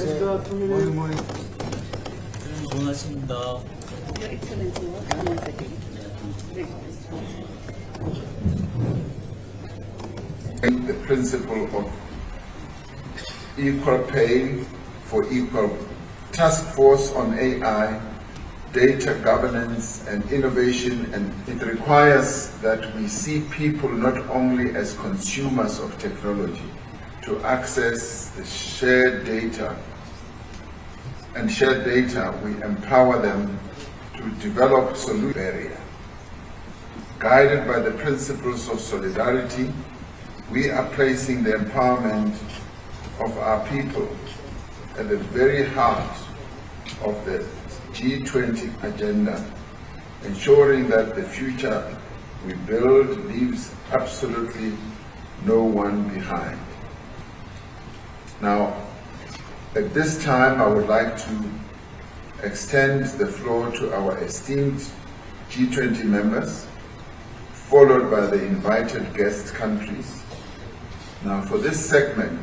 안녕하십니까, 총리님. 좋은 아침입니다. Your Excellency, welcome once again. The principle of equal pay for equal. Task Force on AI, Data Governance and Innovation, and it requires that we see people not only as consumers of technology, to access the shared data, and shared data we empower them to develop solution area. Guided by the principles of solidarity, we are placing the empowerment of our people at the very heart of the G20 agenda, ensuring that the future we build leaves absolutely no one behind. Now, at this time, I would like to extend the floor to our esteemed G20 members, followed by the invited guest countries. Now, for this segment,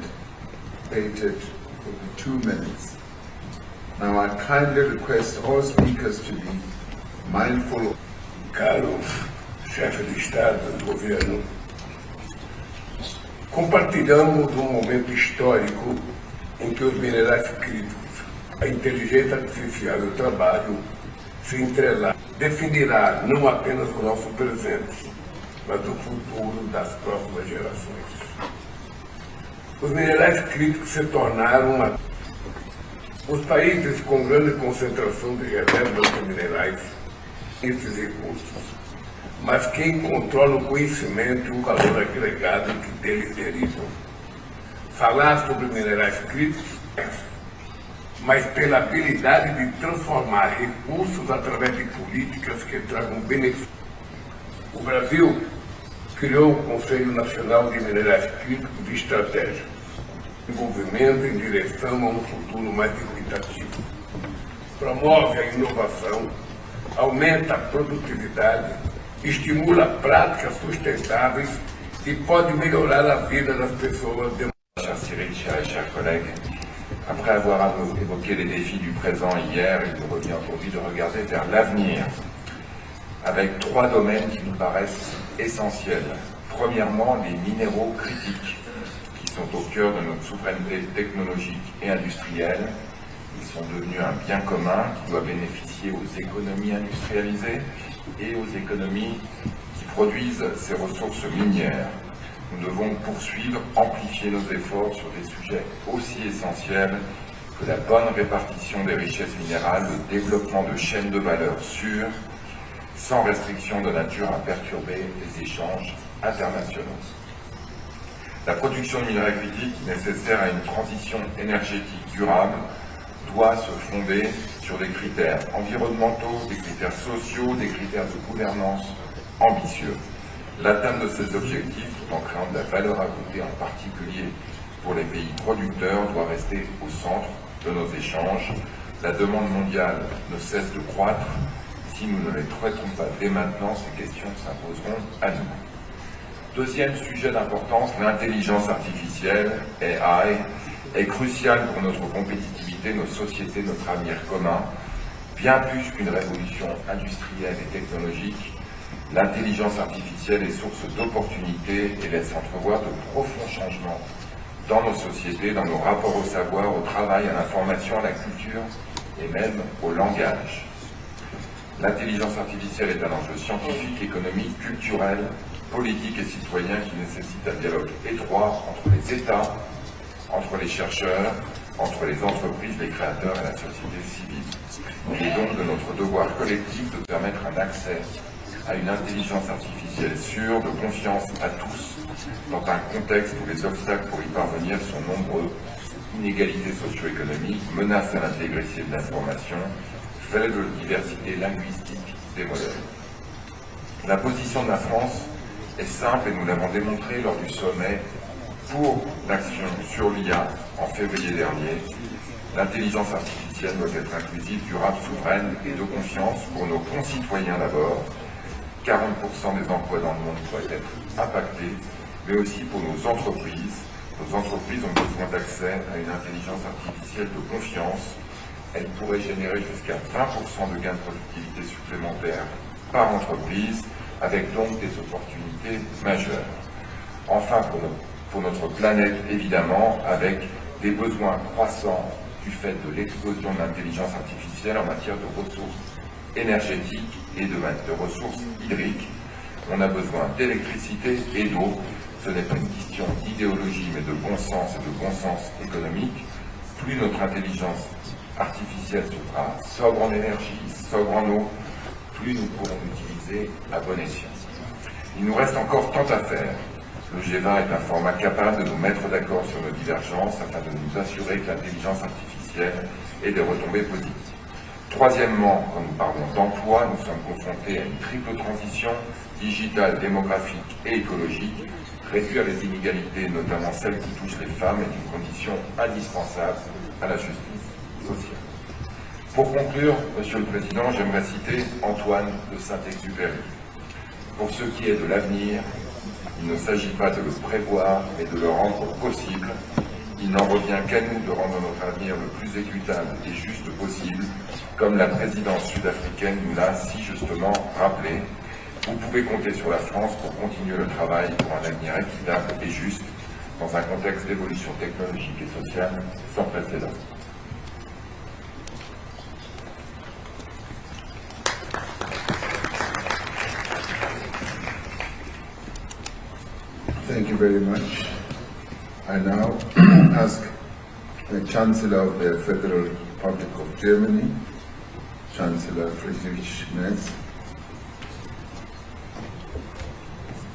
waited for the 2 minutes. Now, I kindly request all speakers to be mindful. Caro chefe de Estado e do Governo, compartilhamos um momento histórico em que os minerais críticos, a inteligência artificial e o trabalho se entrelaçam. Definirá não apenas o nosso presente, mas o futuro das próximas gerações. Os minerais críticos se tornaram os países com grande concentração de reservas de minerais, esses recursos, mas quem controla o conhecimento e o valor agregado que deles derivam. Falar sobre minerais críticos, mas pela habilidade de transformar recursos através de políticas que tragam benefícios. O Brasil criou o Conselho Nacional de Minerais Críticos e Estratégicos, desenvolvimento em direção a um futuro mais equitativo. Promove a inovação, aumenta a produtividade, estimula práticas sustentáveis e pode melhorar a vida das pessoas. Cher Cyril, chers collègues, après avoir évoqué les défis du présent hier, il nous revient aujourd'hui de regarder vers l'avenir, avec 3 domaines qui nous paraissent essentiels. Premièrement, les minéraux critiques, qui sont au cœur de notre souveraineté technologique et industrielle. Ils sont devenus un bien commun qui doit bénéficier aux économies industrialisées et aux économies qui produisent ces ressources minières. Nous devons poursuivre, amplifier nos efforts sur des sujets aussi essentiels que la bonne répartition des richesses minérales, le développement de chaînes de valeur sûres, sans restriction de nature à perturber les échanges internationaux. La production de minerais critiques nécessaire à une transition énergétique durable doit se fonder sur des critères environnementaux, des critères sociaux, des critères de gouvernance ambitieux. L'atteinte de ces objectifs, tout en créant de la valeur ajoutée, en particulier pour les pays producteurs, doit rester au centre de nos échanges. La demande mondiale ne cesse de croître. Si nous ne les traitons pas dès maintenant, ces questions s'imposeront à nous. Deuxième sujet d'importance, l'intelligence artificielle, AI, est cruciale pour notre compétitivité, nos sociétés, notre avenir commun. Bien plus qu'une révolution industrielle et technologique, l'intelligence artificielle est source d'opportunités et laisse entrevoir de profonds changements dans nos sociétés, dans nos rapports au savoir, au travail, à l'information, à la culture et même au langage. L'intelligence artificielle est un enjeu scientifique, économique, culturel, politique et citoyen qui nécessite un dialogue étroit entre les États, entre les chercheurs, entre les entreprises, les créateurs et la société civile. Il est donc de notre devoir collectif de permettre un accès à une intelligence artificielle sûre, de confiance à tous, dans un contexte où les obstacles pour y parvenir sont nombreux, inégalités socio-économiques, menaces à l'intégrité de l'information, faible diversité linguistique des modèles. La position de la France est simple et nous l'avons démontré lors du sommet pour l'action sur l'IA en février dernier. L'intelligence artificielle doit être inclusive, durable, souveraine et de confiance pour nos concitoyens d'abord. 40% des emplois dans le monde pourraient être impactés, mais aussi pour nos entreprises nos entreprises ont besoin d'accès à une intelligence artificielle de confiance. Elle pourrait générer jusqu'à 20% de gains de productivité supplémentaires par entreprise, avec donc des opportunités majeures. Enfin, pour notre planète, évidemment, avec des besoins croissants du fait de l'explosion de l'intelligence artificielle en matière de ressources énergétiques et de ressources hydriques. On a besoin d'électricité et d'eau. Ce n'est pas une question d'idéologie, mais de bon sens et de bon sens économique. Plus notre intelligence artificielle sera sobre en énergie, sobre en eau, plus nous pourrons l'utiliser à bon escient. Il nous reste encore tant à faire. Le G20 est un format capable de nous mettre d'accord sur nos divergences afin de nous assurer que l'intelligence artificielle ait des retombées positives. Troisièmement, quand nous parlons d'emploi, nous sommes confrontés à une triple transition digitale, démographique et écologique. Réduire les inégalités, notamment celles qui touchent les femmes, est une condition indispensable à la justice sociale. Pour conclure, Monsieur le Président, j'aimerais citer Antoine de Saint-Exupéry. Pour ce qui est de l'avenir, il ne s'agit pas de le prévoir, mais de le rendre possible. Il n'en revient qu'à nous de rendre notre avenir le plus équitable et juste possible, comme la présidence sud-africaine nous l'a si justement rappelé. Vous pouvez compter sur la France pour continuer le travail pour un avenir équitable et juste, dans un contexte d'évolution technologique et sociale sans précédent. Thank you very much. I now ask the Chancellor of the Federal Republic of Germany, Chancellor Friedrich Merz.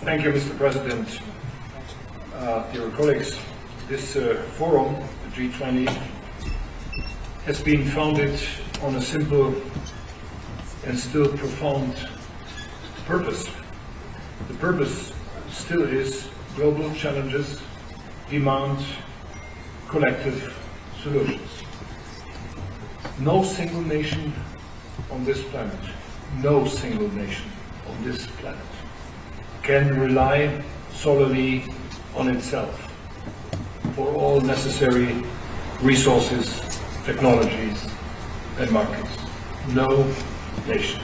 Thank you, Mr. President. Dear colleagues, this forum, the G20, has been founded on a simple and still profound purpose. The purpose still is global challenges demand collective solutions. No single nation on this planet, no single nation on this planet can rely solely on itself for all necessary resources, technologies, and markets. No nation.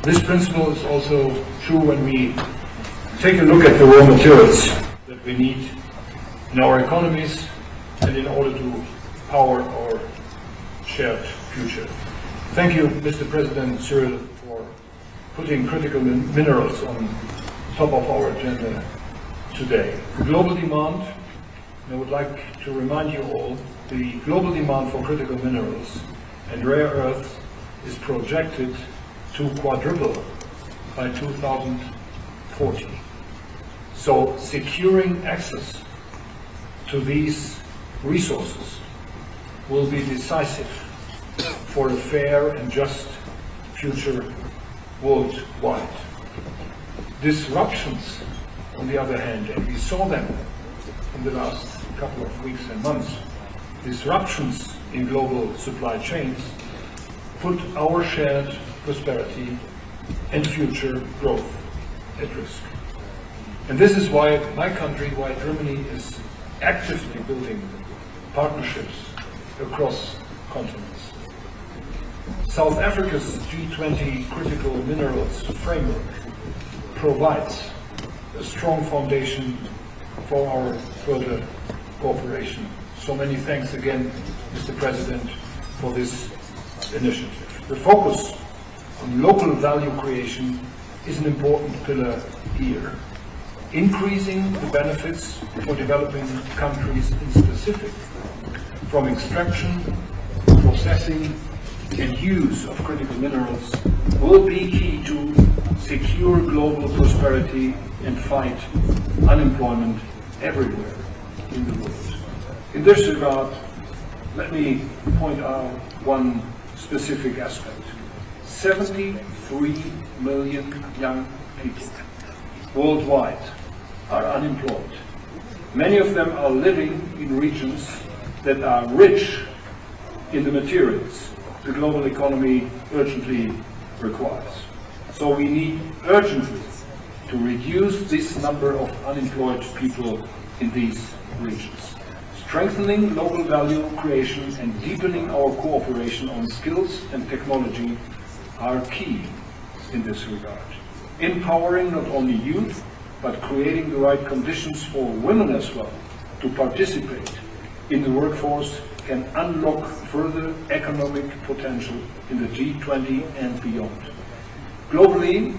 This principle is also true when we take a look at the raw materials that we need in our economies and in order to power our shared future. Thank you, Mr. President Cyril, for putting critical minerals on top of our agenda today. The global demand, and I would like to remind you all, the global demand for critical minerals and rare earths is projected to quadruple by 2040. So securing access to these resources will be decisive for a fair and just future worldwide. Disruptions, on the other hand, and we saw them in the last couple of weeks and months, disruptions in global supply chains put our shared prosperity and future growth at risk. And this is why my country, why Germany, is actively building partnerships across continents. South Africa's G20 critical minerals framework provides a strong foundation for our further cooperation. So many thanks again, Mr. President, for this initiative. The focus on local value creation is an important pillar here. Increasing the benefits for developing countries in specific, from extraction, processing, and use of critical minerals will be key to secure global prosperity and fight unemployment everywhere in the world. In this regard, let me point out one specific aspect. 73 million young people worldwide are unemployed. Many of them are living in regions that are rich in the materials the global economy urgently requires. So we need urgently to reduce this number of unemployed people in these regions. Strengthening local value creation and deepening our cooperation on skills and technology are key in this regard. Empowering not only youth, but creating the right conditions for women as well to participate in the workforce can unlock further economic potential in the G20 and beyond. Globally,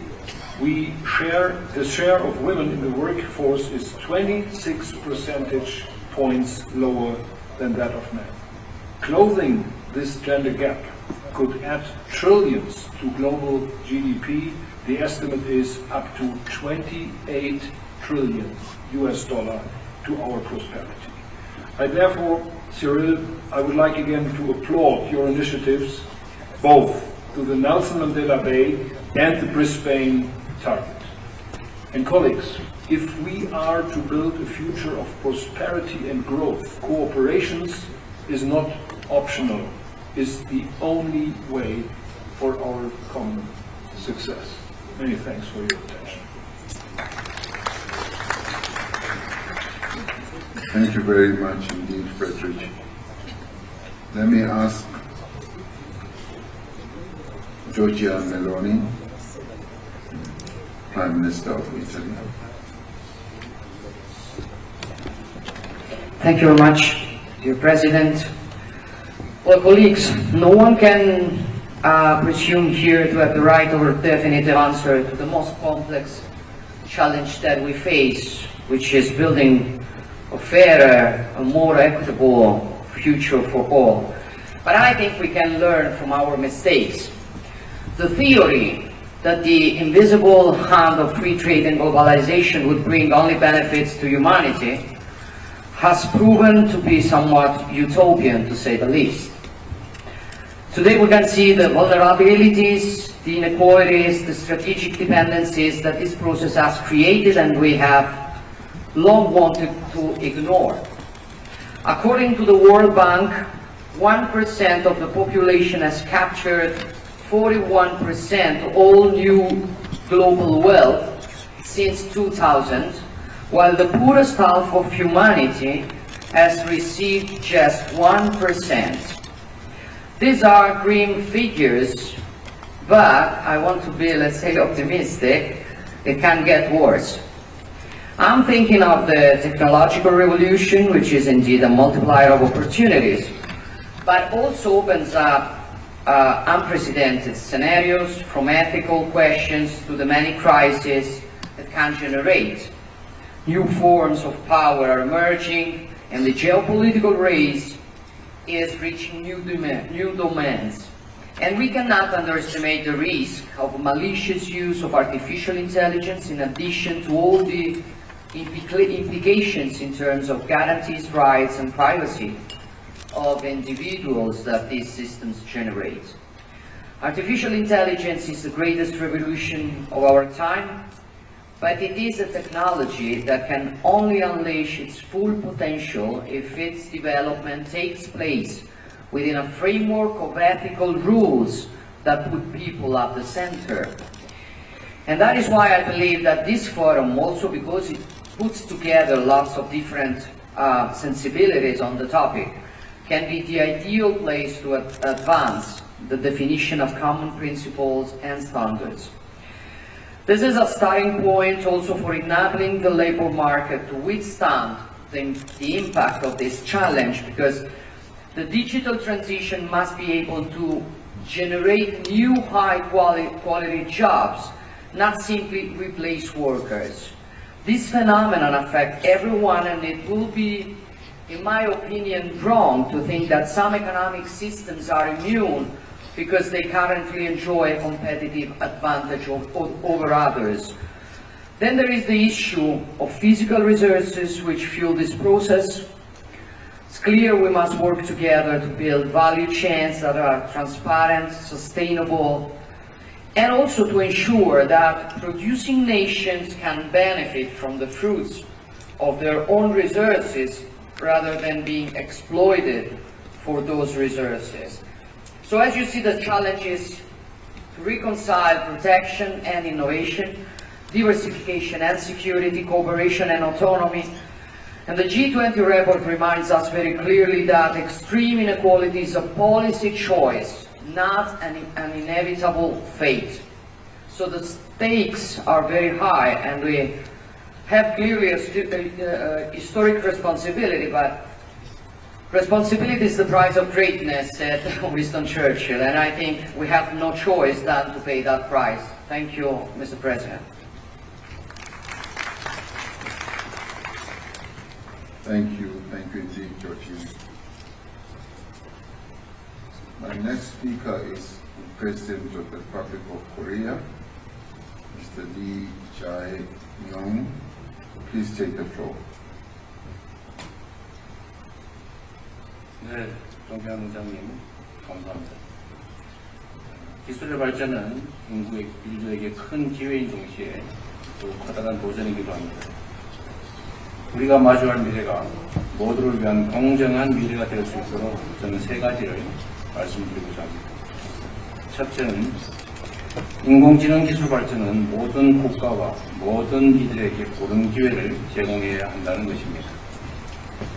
the share of women in the workforce is 26 percentage points lower than that of men. Closing this gender gap could add trillions to global GDP. The estimate is up to 28 trillion US dollar to our prosperity. Therefore, Cyril, I would like again to applaud your initiatives, both to the Nelson Mandela Bay and the Brisbane target. And colleagues, if we are to build a future of prosperity and growth, cooperation is not optional, is the only way for our common success. Many thanks for your attention. Thank you very much indeed, Frederick. Let me ask Giorgia Meloni, Prime Minister of Italy. Thank you very much, dear President. Well, colleagues, no one can presume here to have the right or definitive answer to the most complex challenge that we face, which is building a fairer, a more equitable future for all. But I think we can learn from our mistakes. The theory that the invisible hand of free trade and globalization would bring only benefits to humanity has proven to be somewhat utopian, to say the least. Today we can see the vulnerabilities, the inequalities, the strategic dependencies that this process has created and we have long wanted to ignore. According to the World Bank, 1% of the population has captured 41% of all new global wealth since 2000, while the poorest half of humanity has received just 1%. These are grim figures, but I want to be, let's say, optimistic. It can get worse. I'm thinking of the technological revolution, which is indeed a multiplier of opportunities, but also opens up unprecedented scenarios, from ethical questions to the many crises it can generate. New forms of power are emerging, and the geopolitical race is reaching new domains. And we cannot underestimate the risk of malicious use of artificial intelligence, in addition to all the implications in terms of guarantees, rights and privacy of individuals that these systems generate. Artificial intelligence is the greatest revolution of our time, but it is a technology that can only unleash its full potential if its development takes place within a framework of ethical rules that put people at the center. And that is why I believe that this forum, also because it puts together lots of different sensibilities on the topic, can be the ideal place to advance the definition of common principles and standards. This is a starting point also for enabling the labor market to withstand the impact of this challenge, because the digital transition must be able to generate new high-quality jobs, not simply replace workers. This phenomenon affects everyone, and it will be, in my opinion, wrong to think that some economic systems are immune because they currently enjoy a competitive advantage over others. Then there is the issue of physical resources which fuel this process. It's clear we must work together to build value chains that are transparent, sustainable, and also to ensure that producing nations can benefit from the fruits of their own resources rather than being exploited for those resources. So as you see, the challenge is to reconcile protection and innovation, diversification and security, cooperation and autonomy, And the G20 report reminds us very clearly that extreme inequality is a policy choice, not an inevitable fate. So the stakes are very high, and we have clearly a historic responsibility, but responsibility is the price of greatness, said Winston Churchill, and I think we have no choice than to pay that price. Thank you, Mr. President. Thank you indeed, Georgie. My next speaker is the President of the Republic of Korea, Mr. Lee Jae-myung. Please take the floor. 네, 존경하는 의장님, 감사합니다. 기술의 발전은 인류에게 큰 기회인 동시에 또 커다란 도전이기도 합니다. 우리가 마주할 미래가 모두를 위한 공정한 미래가 될 수 있도록 저는 세 가지를 말씀드리고자 합니다. 첫째는 인공지능 기술 발전은 모든 국가와 모든 이들에게 고른 기회를 제공해야 한다는 것입니다.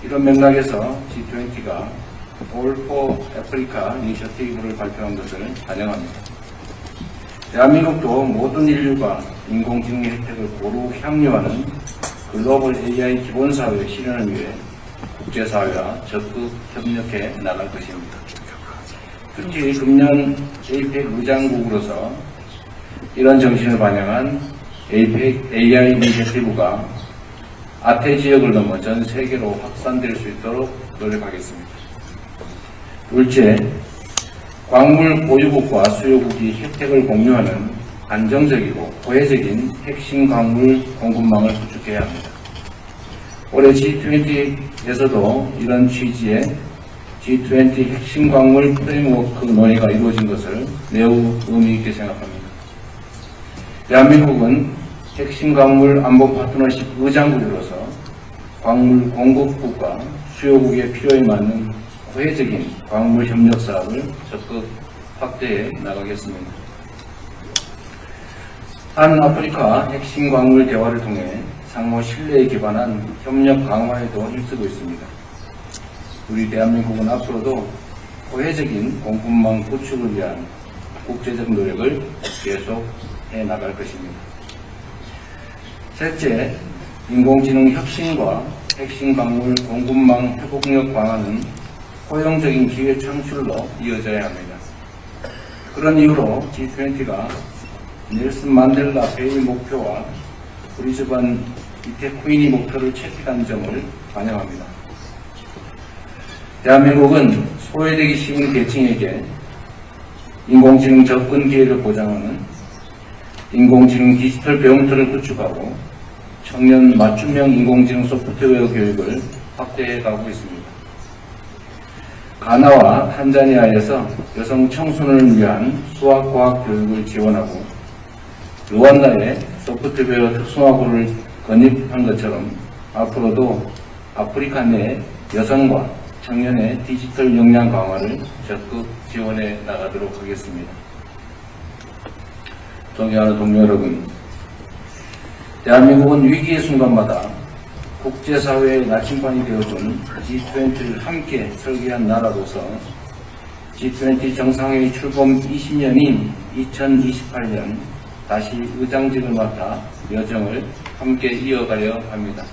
이런 맥락에서 G20가 All for Africa 이니셔티브를 발표한 것을 환영합니다. 대한민국도 모든 인류가 인공지능의 혜택을 고루 향유하는 글로벌 AI 기본사회 실현을 위해 국제사회와 적극 협력해 나갈 것입니다. 특히 금년 APEC 의장국으로서 이런 정신을 반영한 APEC AI 이니셔티브가 아태 지역을 넘어 전 세계로 확산될 수 있도록 노력하겠습니다. 둘째, 광물 보유국과 수요국이 혜택을 공유하는 안정적이고 고해적인 핵심 광물 공급망을 구축해야 합니다. 올해 G20에서도 이런 취지의 G20 핵심 광물 프레임워크 논의가 이루어진 것을 매우 의미 있게 생각합니다. 대한민국은 핵심 광물 안보 파트너십 의장국으로서 광물 공급국과 수요국의 필요에 맞는 고해적인 광물 협력 사업을 적극 확대해 나가겠습니다. 남아프리카 핵심 광물 대화를 통해 상호 신뢰에 기반한 협력 강화에도 힘쓰고 있습니다. 우리 대한민국은 앞으로도 고해적인 공급망 구축을 위한 국제적 노력을 계속 해 나갈 것입니다. 셋째, 인공지능 혁신과 핵심 광물 공급망 회복력 강화는 포용적인 기회 창출로 이어져야 합니다. 그런 이유로 G20가 넬슨 만델라 베이 목표와 브리즈번 이테쿠이니 목표를 채택한 점을 환영합니다. 대한민국은 소외되기 쉬운 계층에게 인공지능 접근 기회를 보장하는 인공지능 디지털 배움터를 구축하고 청년 맞춤형 인공지능 소프트웨어 교육을 확대해 가고 있습니다. 가나와 탄자니아에서 여성 청소년을 위한 수학과학 교육을 지원하고 루안다에 소프트웨어 특성화고를 건립한 것처럼 앞으로도 아프리카 내 여성과 청년의 디지털 역량 강화를 적극 지원해 나가도록 하겠습니다. 존경하는 동료 여러분, 대한민국은 위기의 순간마다 국제사회의 나침반이 되어준 G20를 함께 설계한 나라로서 G20 정상회의 출범 20년인 2028년 다시 의장직을 맡아 여정을 함께 이어가려 합니다.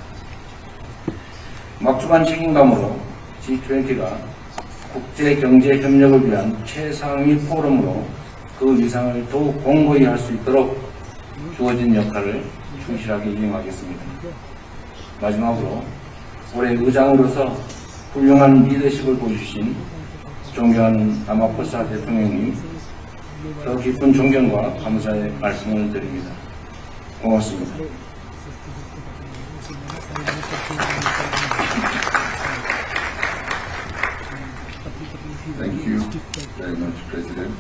막중한 책임감으로 G20가 국제경제협력을 위한 최상위 포럼으로 그 위상을 더욱 공고히 할 수 있도록 주어진 역할을 충실하게 이행하겠습니다. 마지막으로 올해 의장으로서 훌륭한 리더십을 보여주신 존경하는 남아프리카 대통령님, 더 깊은 존경과 감사의 말씀을 드립니다. 고맙습니다. Thank you very much, President.